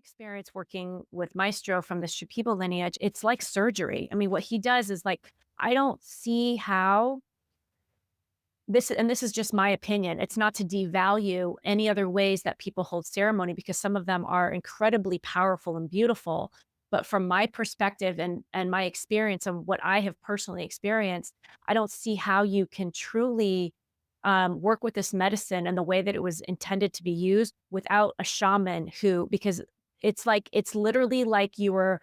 experience working with Maestro from the Shipibo lineage, it's like surgery. I mean, what he does is like, I don't see how this is just my opinion. It's not to devalue any other ways that people hold ceremony because some of them are incredibly powerful and beautiful. But from my perspective and my experience and what I have personally experienced, I don't see how you can truly work with this medicine and the way that it was intended to be used without a shaman who, because it's literally like you were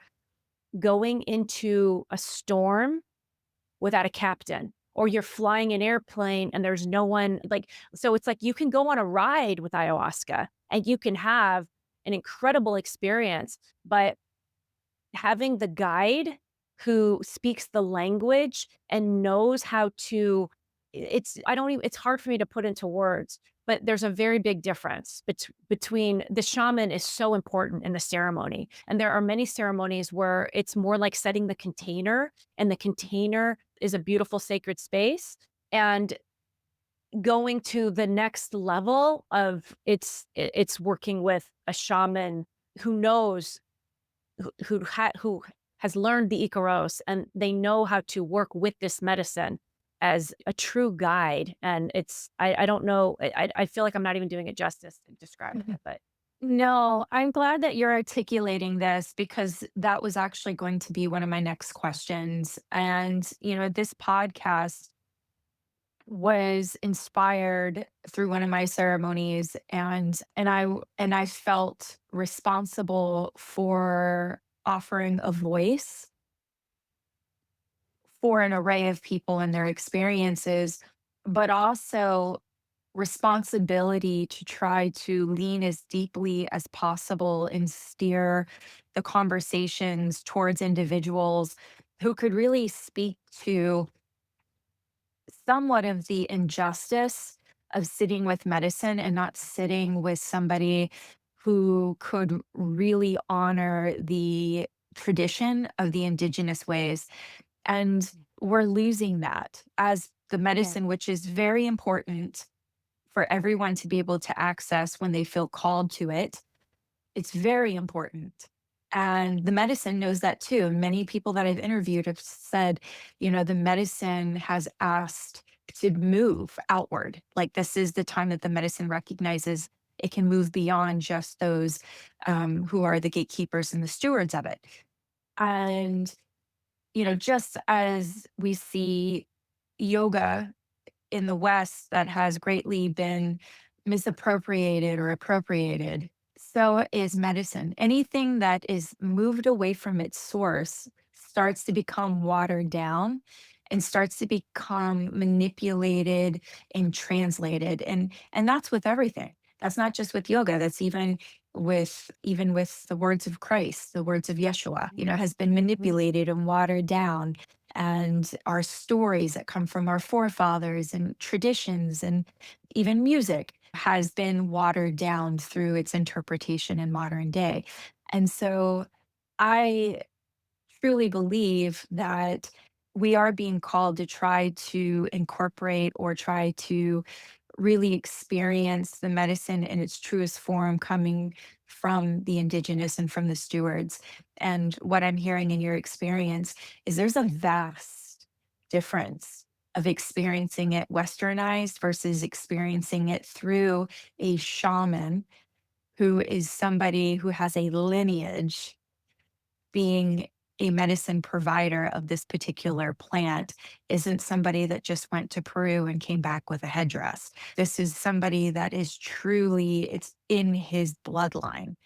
going into a storm without a captain, or you're flying an airplane and there's no one like, so it's like you can go on a ride with ayahuasca and you can have an incredible experience, but having the guide who speaks the language and knows how to it's I don't even it's hard for me to put into words, but there's a very big difference between the shaman is so important in the ceremony. And there are many ceremonies where it's more like setting the container, and the container is a beautiful sacred space. And going to the next level of it's working with a shaman who knows who has learned the Icaros, and they know how to work with this medicine as a true guide. And I don't know, I feel like I'm not even doing it justice in describing Mhm. it, but No, I'm glad that you're articulating this because that was actually going to be one of my next questions. And, this podcast was inspired through one of my ceremonies and I felt responsible for offering a voice for an array of people and their experiences, but also responsibility to try to lean as deeply as possible and steer the conversations towards individuals who could really speak to somewhat of the injustice of sitting with medicine and not sitting with somebody who could really honor the tradition of the indigenous ways. And we're losing that as the yeah. medicine, which is very important for everyone to be able to access when they feel called to it. It's very important. And the medicine knows that too. Many people that I've interviewed have said, the medicine has asked to move outward. Like this is the time that the medicine recognizes it can move beyond just those who are the gatekeepers and the stewards of it. And, just as we see yoga in the West that has greatly been misappropriated or appropriated, so is medicine. Anything that is moved away from its source starts to become watered down and starts to become manipulated and translated. And that's with everything. That's not just with yoga. That's even with the words of Christ, the words of Yeshua, has been Mhm. manipulated and watered down, and our stories that come from our forefathers and traditions and even music has been watered down through its interpretation in modern day. And so I truly believe that we are being called to try to incorporate or try to really experience the medicine in its truest form coming from the indigenous and from the stewards. And what I'm hearing in your experience is there's a vast difference of experiencing it westernized versus experiencing it through a shaman who is somebody who has a lineage being a medicine provider of this particular plant isn't somebody that just went to Peru and came back with a headdress. This is somebody that is truly, it's in his bloodline.